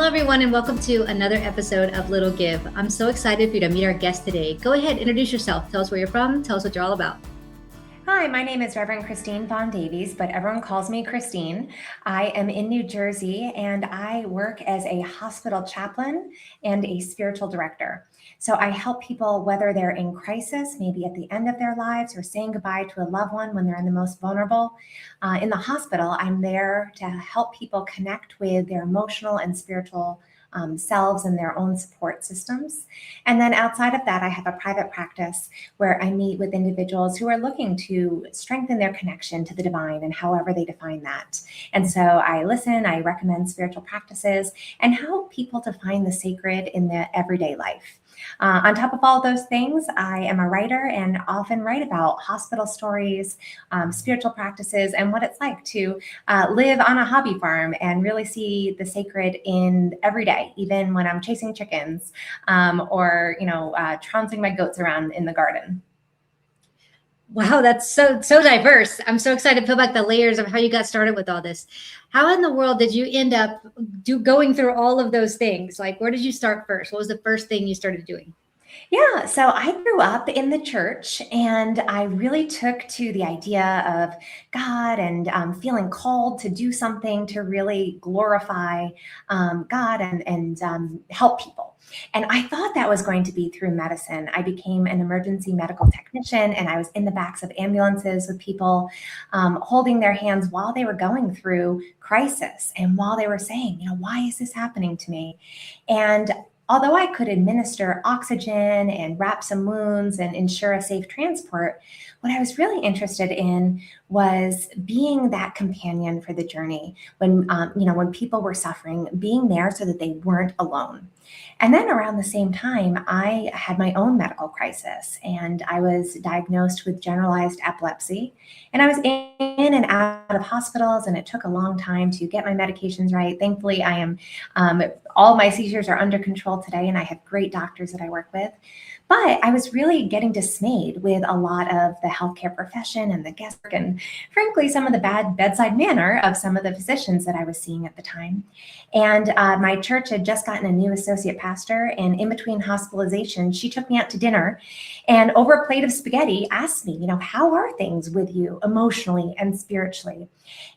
everyone, and welcome to another episode of Little Give. I'm so excited for you to meet our guest today. Go ahead, introduce yourself. Tell us where you're from. Tell us what you're all about. Hi, my name is Reverend Christine Von Davies, but everyone calls me Christine. I am in New Jersey, and I work as a hospital chaplain and a spiritual director. So I help people, whether they're in crisis, maybe at the end of their lives, or saying goodbye to a loved one when they're in the most vulnerable. In the hospital, I'm there to help people connect with their emotional and spiritual selves and their own support systems. And then outside of that, I have a private practice where I meet with individuals who are looking to strengthen their connection to the divine and however they define that. And so I listen, I recommend spiritual practices, and help people to find the sacred in the everyday life. On top of all those things, I am a writer and often write about hospital stories, spiritual practices, and what it's like to live on a hobby farm and really see the sacred in every day, even when I'm chasing chickens or trouncing my goats around in the garden. Wow, that's so diverse. I'm so excited to peel back the layers of how you got started with all this. How in the world did you end up going through all of those things? Like, where did you start first? What was the first thing you started doing? Yeah, so I grew up in the church, and I really took to the idea of God and feeling called to do something to really glorify God and help people. And I thought that was going to be through medicine. I became an emergency medical technician, and I was in the backs of ambulances with people holding their hands while they were going through crisis and while they were saying, why is this happening to me? And although I could administer oxygen and wrap some wounds and ensure a safe transport, what I was really interested in was being that companion for the journey when people were suffering, being there so that they weren't alone. And then around the same time, I had my own medical crisis, and I was diagnosed with generalized epilepsy. And I was in and out of hospitals, and it took a long time to get my medications right. Thankfully, I am all my seizures are under control today, and I have great doctors that I work with. But I was really getting dismayed with a lot of the healthcare profession and the guesswork, and frankly, some of the bad bedside manner of some of the physicians that I was seeing at the time. And my church had just gotten a new associate pastor, and in between hospitalizations, she took me out to dinner, and over a plate of spaghetti asked me, how are things with you emotionally and spiritually?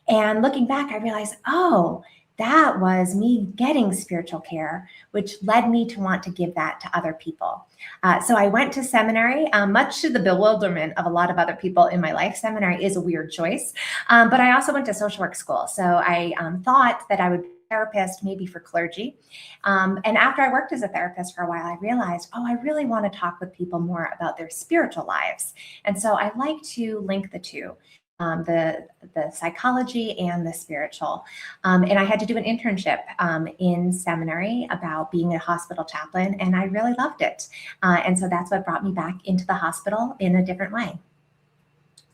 And looking back, I realized, oh, that was me getting spiritual care, which led me to want to give that to other people. So I went to seminary, much to the bewilderment of a lot of other people in my life. Seminary is a weird choice, but I also went to social work school. So I thought that I would be a therapist, maybe for clergy. And after I worked as a therapist for a while, I realized, I really want to talk with people more about their spiritual lives. And so I like to link the two. The psychology and the spiritual. And I had to do an internship in seminary about being a hospital chaplain, and I really loved it. And so that's what brought me back into the hospital in a different way.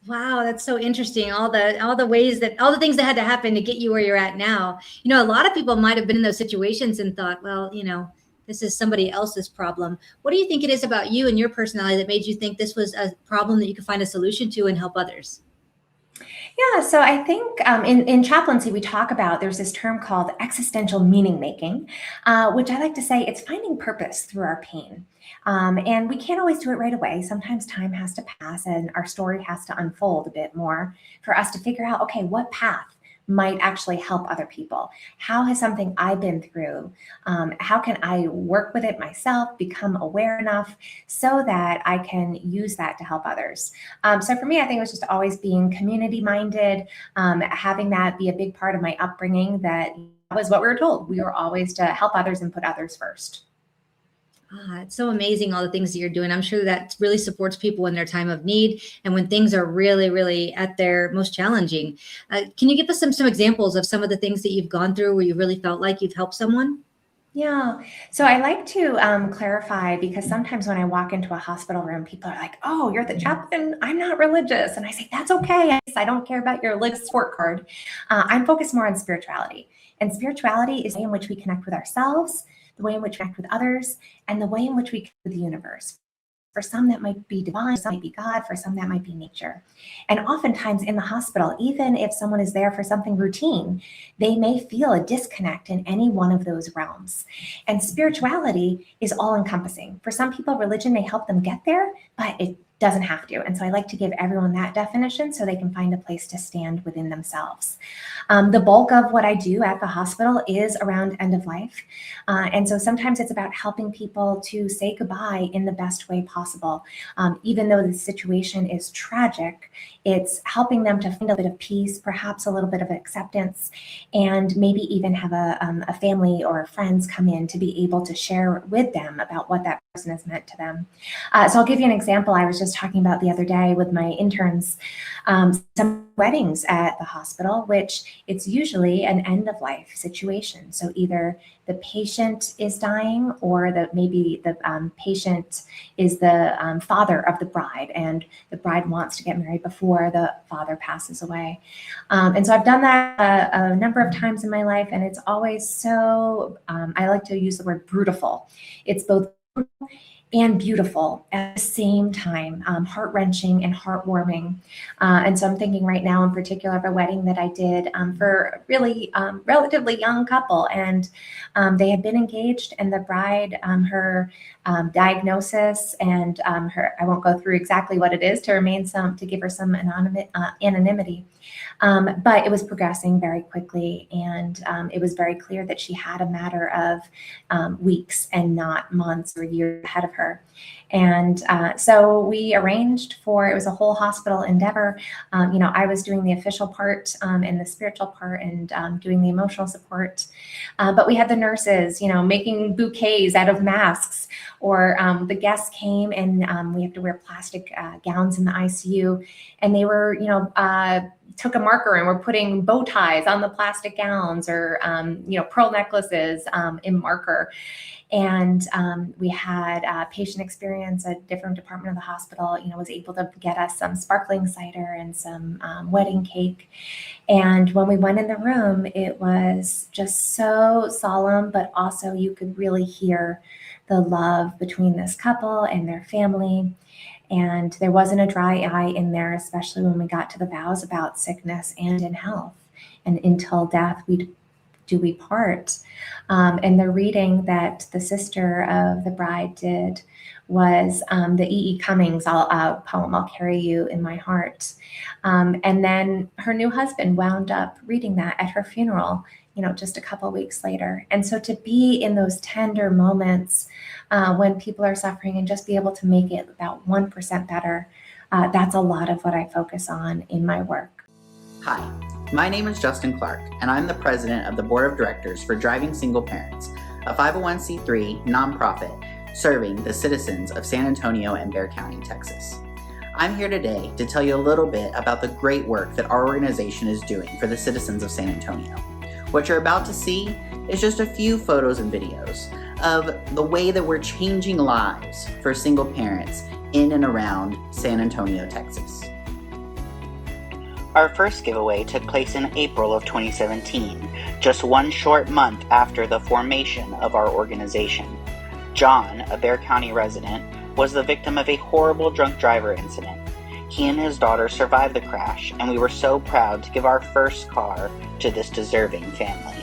Wow, that's so interesting. All the things that had to happen to get you where you're at now. A lot of people might have been in those situations and thought, well, this is somebody else's problem. What do you think it is about you and your personality that made you think this was a problem that you could find a solution to and help others? Yeah, so I think in chaplaincy, we talk about there's this term called existential meaning making, which I like to say it's finding purpose through our pain. And we can't always do it right away. Sometimes time has to pass and our story has to unfold a bit more for us to figure out, okay, what path might actually help other people? How has something I've been through? How can I work with it myself, become aware enough so that I can use that to help others? So for me, I think it was just always being community minded, having that be a big part of my upbringing. That was what we were told. We were always to help others and put others first. It's so amazing, all the things that you're doing. I'm sure that really supports people in their time of need and when things are really, really at their most challenging. Can you give us some examples of some of the things that you've gone through where you really felt like you've helped someone? Yeah. So I like to clarify, because sometimes when I walk into a hospital room, people are like, oh, you're the chaplain. I'm not religious. And I say, that's okay. I don't care about your religious sport card. I'm focused more on spirituality. And spirituality is the way in which we connect with ourselves, the way in which we connect with others, and the way in which we connect with the universe. For some, that might be divine, for some might be God, for some that might be nature. And oftentimes in the hospital, even if someone is there for something routine, they may feel a disconnect in any one of those realms. And spirituality is all encompassing. For some people, religion may help them get there, but it doesn't have to. And so I like to give everyone that definition so they can find a place to stand within themselves. The bulk of what I do at the hospital is around end of life. And so sometimes it's about helping people to say goodbye in the best way possible. Even though the situation is tragic, it's helping them to find a bit of peace, perhaps a little bit of acceptance, and maybe even have a family or friends come in to be able to share with them about what that person has meant to them. So I'll give you an example I was just talking about the other day with my interns. Some weddings at the hospital, which it's usually an end of life situation. So either the patient is dying, or maybe the patient is the father of the bride, and the bride wants to get married before the father passes away. And so I've done that a number of times in my life, and it's always so, I like to use the word brutal. It's both brutal and beautiful at the same time, heart-wrenching and heartwarming. And so I'm thinking right now in particular of a wedding that I did for a really relatively young couple, and they had been engaged, and the bride, her diagnosis and I won't go through exactly what it is to give her some anonymity. But it was progressing very quickly, and it was very clear that she had a matter of weeks and not months or years ahead of her. And so we arranged it was a whole hospital endeavor. I was doing the official part and the spiritual part, and doing the emotional support. But we had the nurses, making bouquets out of masks, or the guests came and we have to wear plastic gowns in the ICU, and they were, took a marker and were putting bow ties on the plastic gowns, or pearl necklaces in marker. And we had patient experience, a different department of the hospital, was able to get us some sparkling cider and some wedding cake. And when we went in the room, it was just so solemn, but also you could really hear the love between this couple and their family. And there wasn't a dry eye in there, especially when we got to the vows about sickness and in health. And until death do we part. And the reading that the sister of the bride did was the E.E. Cummings poem, I'll Carry You in My Heart. And then her new husband wound up reading that at her funeral, just a couple of weeks later. And so to be in those tender moments when people are suffering and just be able to make it about 1% better, that's a lot of what I focus on in my work. Hi, my name is Justin Clark, and I'm the president of the Board of Directors for Driving Single Parents, a 501c3 nonprofit serving the citizens of San Antonio and Bexar County, Texas. I'm here today to tell you a little bit about the great work that our organization is doing for the citizens of San Antonio. What you're about to see is just a few photos and videos of the way that we're changing lives for single parents in and around San Antonio, Texas. Our first giveaway took place in April of 2017, just one short month after the formation of our organization. John, a Bexar County resident, was the victim of a horrible drunk driver incident. He and his daughter survived the crash, and we were so proud to give our first car to this deserving family.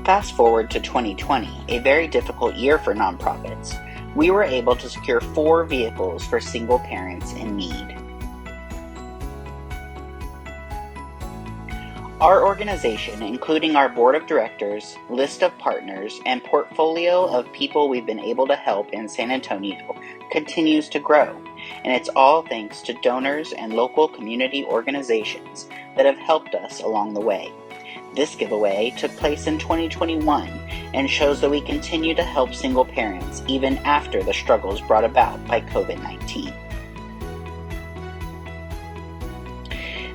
Fast forward to 2020, a very difficult year for nonprofits. We were able to secure 4 vehicles for single parents in need. Our organization, including our board of directors, list of partners, and portfolio of people we've been able to help in San Antonio, continues to grow, and it's all thanks to donors and local community organizations that have helped us along the way. This giveaway took place in 2021 and shows that we continue to help single parents even after the struggles brought about by COVID-19.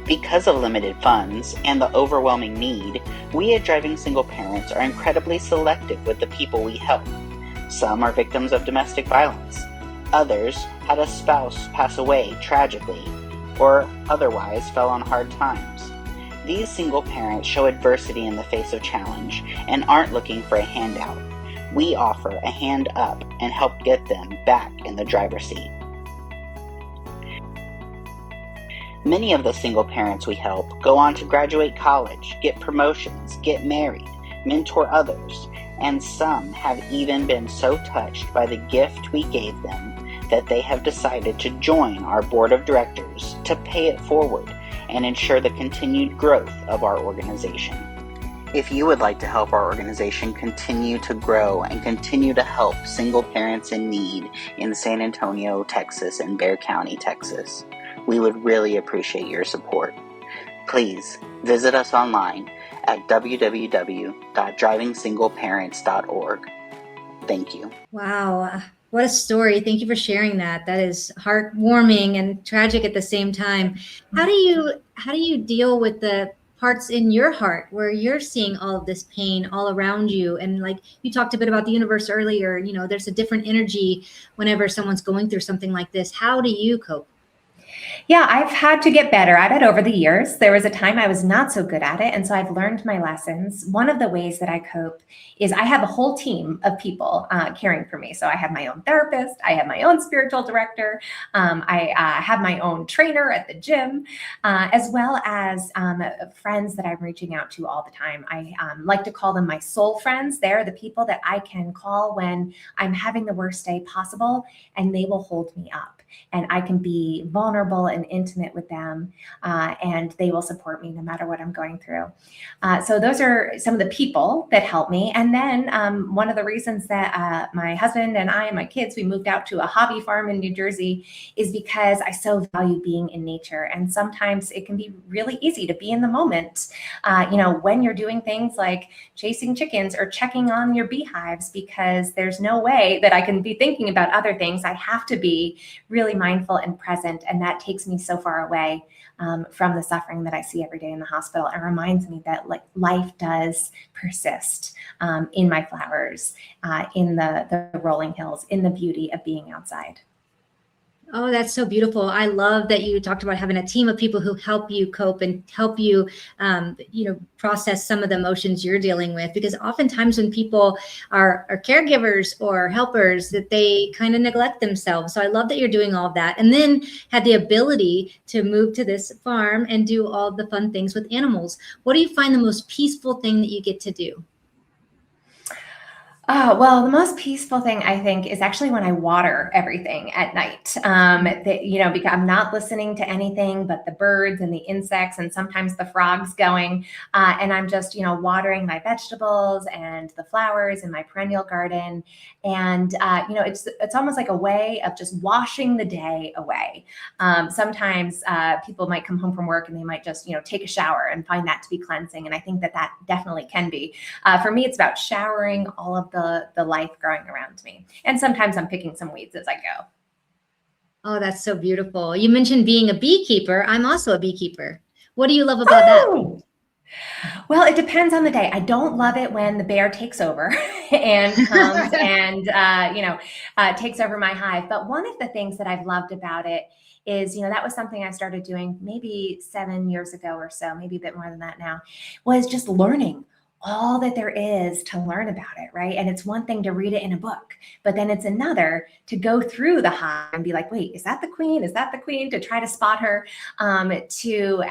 Because of limited funds and the overwhelming need, we at Driving Single Parents are incredibly selective with the people we help. Some are victims of domestic violence. Others had a spouse pass away tragically, or otherwise fell on hard times. These single parents show adversity in the face of challenge and aren't looking for a handout. we offer a hand up and help get them back in the driver's seat. Many of the single parents we help go on to graduate college, get promotions, get married, mentor others, and some have even been so touched by the gift we gave them that they have decided to join our board of directors to pay it forward and ensure the continued growth of our organization. If you would like to help our organization continue to grow and continue to help single parents in need in San Antonio, Texas, and Bexar County, Texas, we would really appreciate your support. Please visit us online at www.drivingsingleparents.org. Thank you. Wow. What a story. Thank you for sharing that. That is heartwarming and tragic at the same time. How do you deal with the parts in your heart where you're seeing all of this pain all around you? And like you talked a bit about the universe earlier, there's a different energy whenever someone's going through something like this. How do you cope? Yeah, I've had to get better at it over the years. There was a time I was not so good at it. And so I've learned my lessons. One of the ways that I cope is I have a whole team of people caring for me. So I have my own therapist. I have my own spiritual director. I have my own trainer at the gym, as well as friends that I'm reaching out to all the time. I like to call them my soul friends. They're the people that I can call when I'm having the worst day possible, and they will hold me up. And I can be vulnerable and intimate with them, and they will support me no matter what I'm going through. So those are some of the people that help me. And then one of the reasons that my husband and I and my kids, we moved out to a hobby farm in New Jersey is because I so value being in nature. And sometimes it can be really easy to be in the moment, when you're doing things like chasing chickens or checking on your beehives, because there's no way that I can be thinking about other things. I have to be really mindful and present. And that takes me so far away from the suffering that I see every day in the hospital, and reminds me that life does persist in my flowers, in the rolling hills, in the beauty of being outside. Oh, that's so beautiful. I love that you talked about having a team of people who help you cope and help you, process some of the emotions you're dealing with. Because oftentimes when people are caregivers or helpers, that they kind of neglect themselves. So I love that you're doing all of that, and then had the ability to move to this farm and do all the fun things with animals. What do you find the most peaceful thing that you get to do? Well, the most peaceful thing I think is actually when I water everything at night. Because I'm not listening to anything but the birds and the insects and sometimes the frogs going, and I'm just watering my vegetables and the flowers in my perennial garden, and it's almost like a way of just washing the day away. Sometimes people might come home from work and they might just take a shower and find that to be cleansing, and I think that definitely can be. For me, it's about showering all of the life growing around me. And sometimes I'm picking some weeds as I go. Oh, that's so beautiful. You mentioned being a beekeeper. I'm also a beekeeper. What do you love about that? Well, it depends on the day. I don't love it when the bear takes over and comes and takes over my hive. But one of the things that I've loved about it is, that was something I started doing maybe 7 years ago or so, maybe a bit more than that now, was just learning all that there is to learn about it, right? And it's one thing to read it in a book, but then it's another to go through the hive and be like, wait, is that the queen? Is that the queen? To try to spot her, to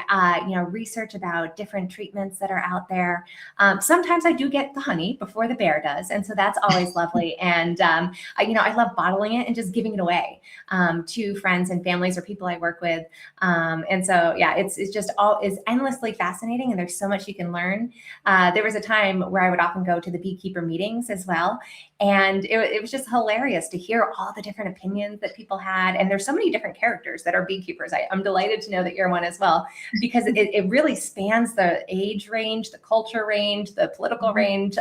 research about different treatments that are out there. Sometimes I do get the honey before the bear does, and so that's always lovely. And I love bottling it and just giving it away to friends and families or people I work with. And so it's just is endlessly fascinating, and there's so much you can learn. There was a time where I would often go to the beekeeper meetings as well. And it was just hilarious to hear all the different opinions that people had. And there's so many different characters that are beekeepers. I'm delighted to know that you're one as well, because it really spans the age range, the culture range, the political range,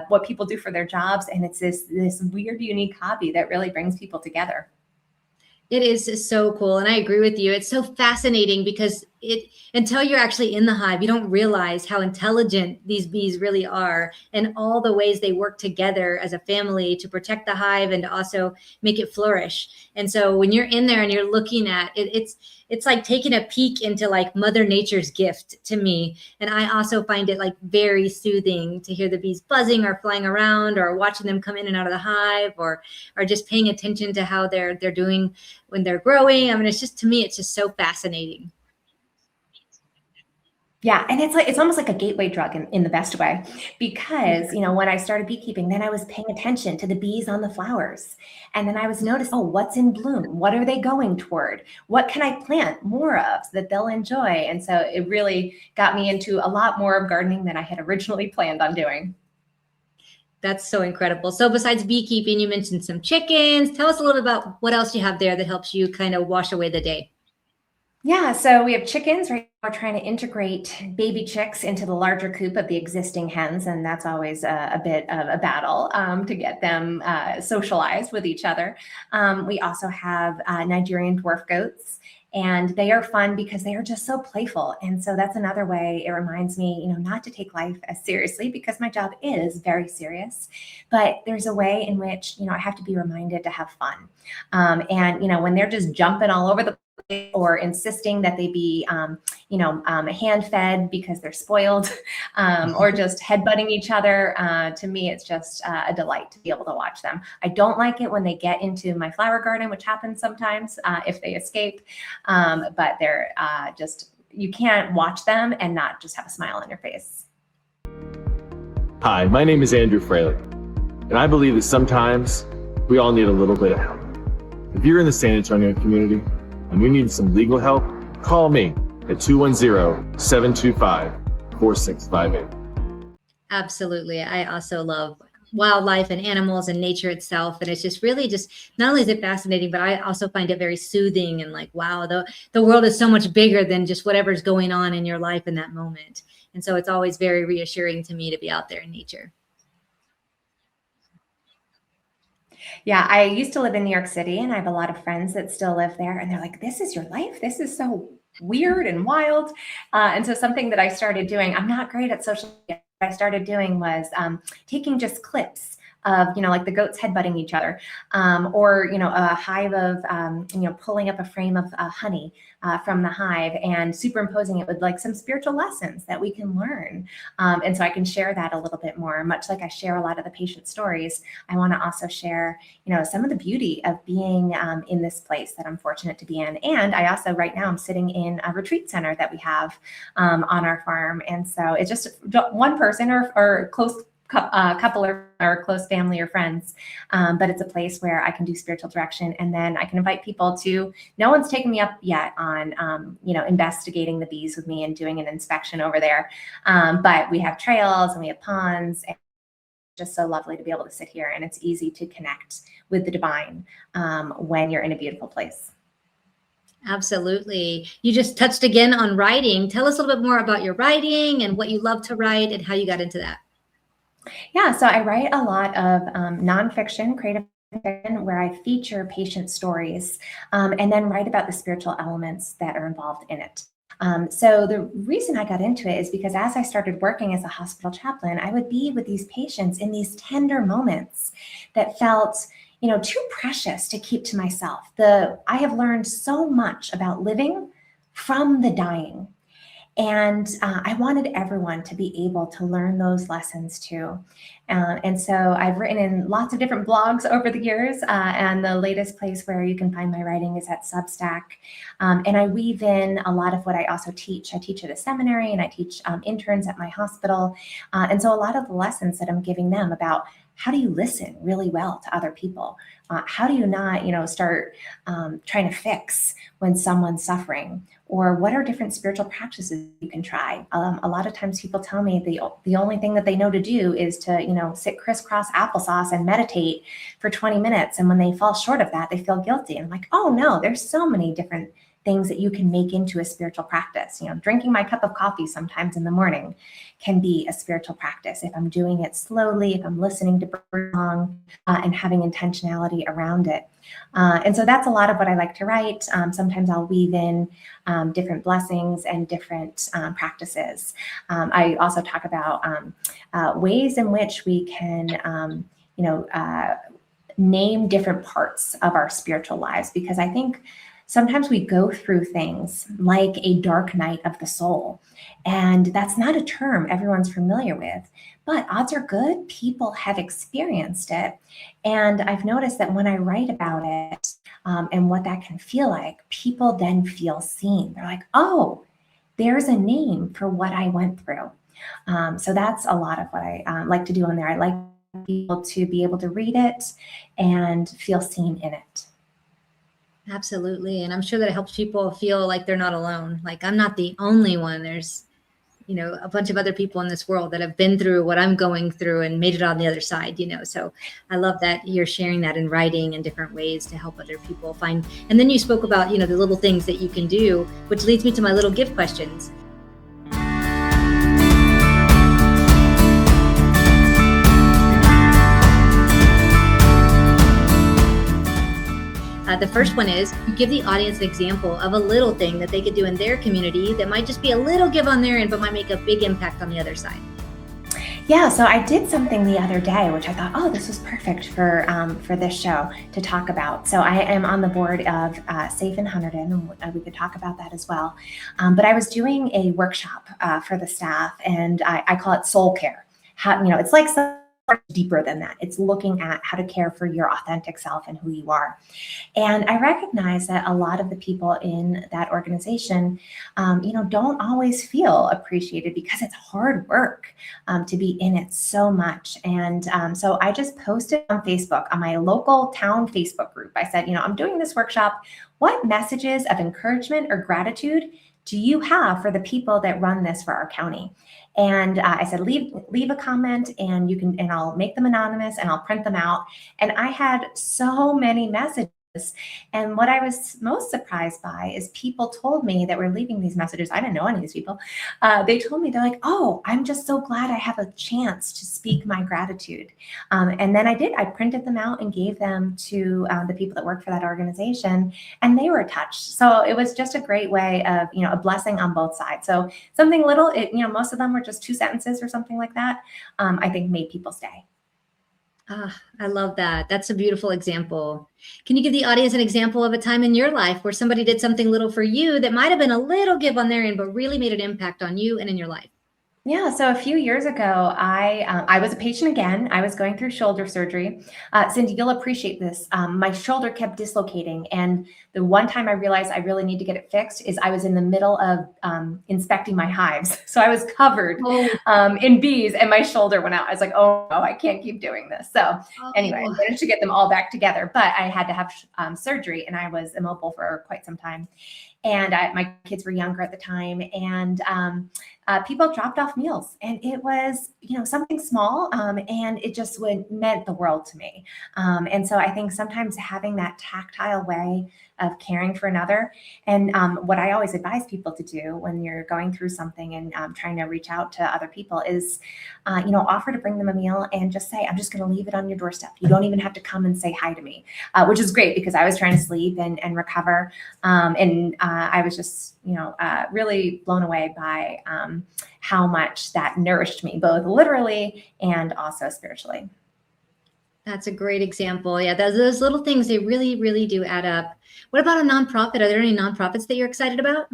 what people do for their jobs. And it's this weird, unique hobby that really brings people together. It is so cool. And I agree with you. It's so fascinating because until you're actually in the hive, you don't realize how intelligent these bees really are and all the ways they work together as a family to protect the hive and to also make it flourish. And so when you're in there and you're looking at it, it's like taking a peek into like Mother Nature's gift to me. And I also find it like very soothing to hear the bees buzzing or flying around or watching them come in and out of the hive or just paying attention to how they're doing when they're growing. I mean, it's just, to me, it's just so fascinating. Yeah, and it's almost like a gateway drug in the best way, because when I started beekeeping, then I was paying attention to the bees on the flowers, and then I was noticing, oh, what's in bloom? What are they going toward? What can I plant more of so that they'll enjoy? And so it really got me into a lot more of gardening than I had originally planned on doing. That's so incredible. So besides beekeeping, you mentioned some chickens. Tell us a little about what else you have there that helps you kind of wash away the day. Yeah, so we have chickens. Right now we're trying to integrate baby chicks into the larger coop of the existing hens, and that's always a bit of a battle to get them socialized with each other. We also have Nigerian dwarf goats, and they are fun because they are just so playful. And so that's another way it reminds me, not to take life as seriously, because my job is very serious. But there's a way in which, I have to be reminded to have fun. And when they're just jumping all over the or insisting that they be, hand-fed because they're spoiled, or just headbutting each other. To me, it's just a delight to be able to watch them. I don't like it when they get into my flower garden, which happens sometimes if they escape, but they're you can't watch them and not just have a smile on your face. Hi, my name is Andrew Fraley, and I believe that sometimes we all need a little bit of help. If you're in the San Antonio community and you need some legal help, call me at 210-725-4658. Absolutely. I also love wildlife and animals and nature itself. And it's just really just, not only is it fascinating, but I also find it very soothing and like, wow, the world is so much bigger than just whatever's going on in your life in that moment. And so it's always very reassuring to me to be out there in nature. Yeah, I used to live in New York City, and I have a lot of friends that still live there, and they're like, this is your life? This is so weird and wild. And so something that I started doing, I'm not great at social media. What I started doing was taking just clips of, like the goats headbutting each other, or, a hive of, pulling up a frame of honey from the hive and superimposing it with like some spiritual lessons that we can learn. And so I can share that a little bit more, much like I share a lot of the patient stories. I want to also share, some of the beauty of being in this place that I'm fortunate to be in. And I also, right now, I'm sitting in a retreat center that we have on our farm. And so it's just one person or close couple or close family or friends, but it's a place where I can do spiritual direction, and then I can invite people to. No one's taken me up yet on investigating the bees with me and doing an inspection over there, but we have trails and we have ponds, and it's just so lovely to be able to sit here, and it's easy to connect with the divine when you're in a beautiful place. Absolutely. You just touched again on writing. Tell us a little bit more about your writing and what you love to write and how you got into that. Yeah, so I write a lot of nonfiction, creative fiction, where I feature patient stories and then write about the spiritual elements that are involved in it. So the reason I got into it is because as I started working as a hospital chaplain, I would be with these patients in these tender moments that felt, too precious to keep to myself. I have learned so much about living from the dying. And I wanted everyone to be able to learn those lessons too. And so I've written in lots of different blogs over the years, and the latest place where you can find my writing is at Substack. And I weave in a lot of what I also teach. I teach at a seminary, and I teach interns at my hospital. And so a lot of the lessons that I'm giving them about how do you listen really well to other people? How do you not, start trying to fix when someone's suffering? Or what are different spiritual practices you can try? A lot of times people tell me the only thing that they know to do is to, sit crisscross applesauce and meditate for 20 minutes. And when they fall short of that, they feel guilty. And I'm like, oh no, there's so many different things that you can make into a spiritual practice. Drinking my cup of coffee sometimes in the morning can be a spiritual practice if I'm doing it slowly, if I'm listening to bird song and having intentionality around it. And so that's a lot of what I like to write. Sometimes I'll weave in different blessings and different practices. I also talk about ways in which we can, name different parts of our spiritual lives, because I think sometimes we go through things like a dark night of the soul, and that's not a term everyone's familiar with, but odds are good people have experienced it. And I've noticed that when I write about it and what that can feel like, people then feel seen. They're like, oh, there's a name for what I went through. So that's a lot of what I like to do on there. I like people to be able to read it and feel seen in it. Absolutely. And I'm sure that it helps people feel like they're not alone. Like, I'm not the only one. There's, a bunch of other people in this world that have been through what I'm going through and made it on the other side, So I love that you're sharing that in writing and different ways to help other people find. And then you spoke about, the little things that you can do, which leads me to my little gift questions. The first one is, you give the audience an example of a little thing that they could do in their community that might just be a little give on their end, but might make a big impact on the other side. Yeah, so I did something the other day, which I thought, oh, this was perfect for this show to talk about. So I am on the board of Safe in Hunterdon, and we could talk about that as well. But I was doing a workshop for the staff, and I call it soul care. It's like something deeper than that. It's looking at how to care for your authentic self and who you are. And I recognize that a lot of the people in that organization, don't always feel appreciated because it's hard work to be in it so much. And so I just posted on Facebook, on my local town Facebook group. I said, I'm doing this workshop. What messages of encouragement or gratitude do you have for the people that run this for our county? And I said, leave a comment, and and I'll make them anonymous and I'll print them out. And I had so many messages. And what I was most surprised by is people told me that were leaving these messages. I didn't know any of these people. They told me, they're like, oh, I'm just so glad I have a chance to speak my gratitude. And then I printed them out and gave them to the people that work for that organization, and they were touched. So it was just a great way of, a blessing on both sides. So something little, most of them were just 2 sentences or something like that, I think made people stay. I love that. That's a beautiful example. Can you give the audience an example of a time in your life where somebody did something little for you that might have been a little give on their end, but really made an impact on you and in your life? Yeah, so a few years ago, I was a patient again. I was going through shoulder surgery. Cindy, you'll appreciate this. My shoulder kept dislocating, and the one time I realized I really need to get it fixed is I was in the middle of inspecting my hives. So I was covered in bees, and my shoulder went out. I was like, oh, no, I can't keep doing this. So anyway, I managed to get them all back together, but I had to have surgery, and I was immobile for quite some time. And my kids were younger at the time, and people dropped off meals, and it was, something small, and it just meant the world to me. And so I think sometimes having that tactile way of caring for another, and what I always advise people to do when you're going through something and trying to reach out to other people is, offer to bring them a meal and just say, I'm just going to leave it on your doorstep. You don't even have to come and say hi to me, which is great because I was trying to sleep and recover. And I was just, really blown away by how much that nourished me, both literally and also spiritually. That's a great example. Yeah, those little things, they really, really do add up. What about a nonprofit? Are there any nonprofits that you're excited about?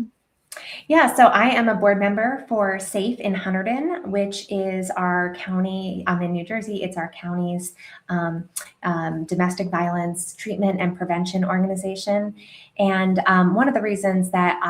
Yeah, so I am a board member for Safe in Hunterdon, which is our county. I'm in New Jersey. It's our county's domestic violence treatment and prevention organization. And one of the reasons that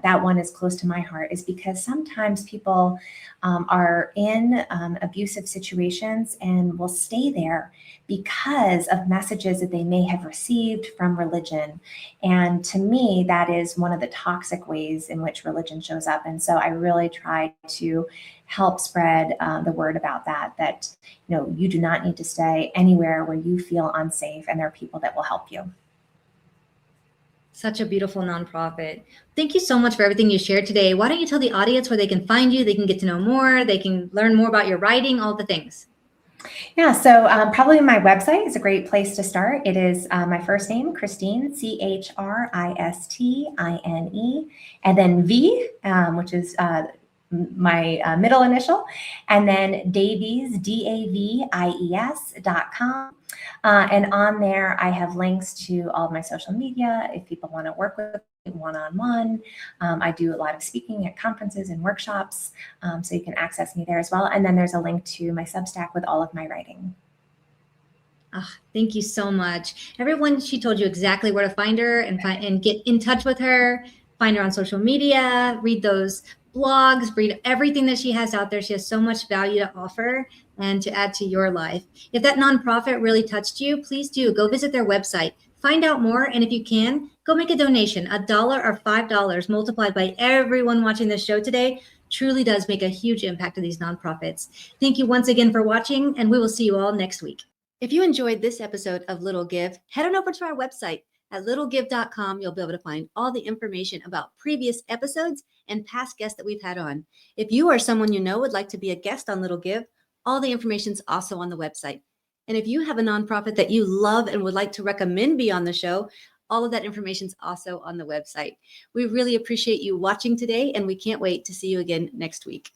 that one is close to my heart is because sometimes people are in abusive situations and will stay there because of messages that they may have received from religion. And to me, that is one of the toxic ways in which religion shows up. And so I really try to help spread the word about that you do not need to stay anywhere where you feel unsafe, and there are people that will help you. Such a beautiful nonprofit. Thank you so much for everything you shared today. Why don't you tell the audience where they can find you, they can get to know more, they can learn more about your writing, all the things. Yeah, so probably my website is a great place to start. It is my first name, Christine, Chrisstine, and then V, which is my middle initial, and then Davies, Davies.com. And on there, I have links to all of my social media if people want to work with me one-on-one. I do a lot of speaking at conferences and workshops, so you can access me there as well. And then there's a link to my Substack with all of my writing. Oh, thank you so much. Everyone, she told you exactly where to find her and get in touch with her, find her on social media, read those blogs, read everything that she has out there. She has so much value to offer and to add to your life. If that nonprofit really touched you, please do go visit their website, find out more. And if you can, go make a donation. $1 or $5 multiplied by everyone watching this show today truly does make a huge impact to these nonprofits. Thank you once again for watching, and we will see you all next week. If you enjoyed this episode of Little Give, head on over to our website at littlegive.com. You'll be able to find all the information about previous episodes and past guests that we've had on. If you or someone you know would like to be a guest on Little Give, all the information is also on the website. And if you have a nonprofit that you love and would like to recommend be on the show, all of that information is also on the website. We really appreciate you watching today, and we can't wait to see you again next week.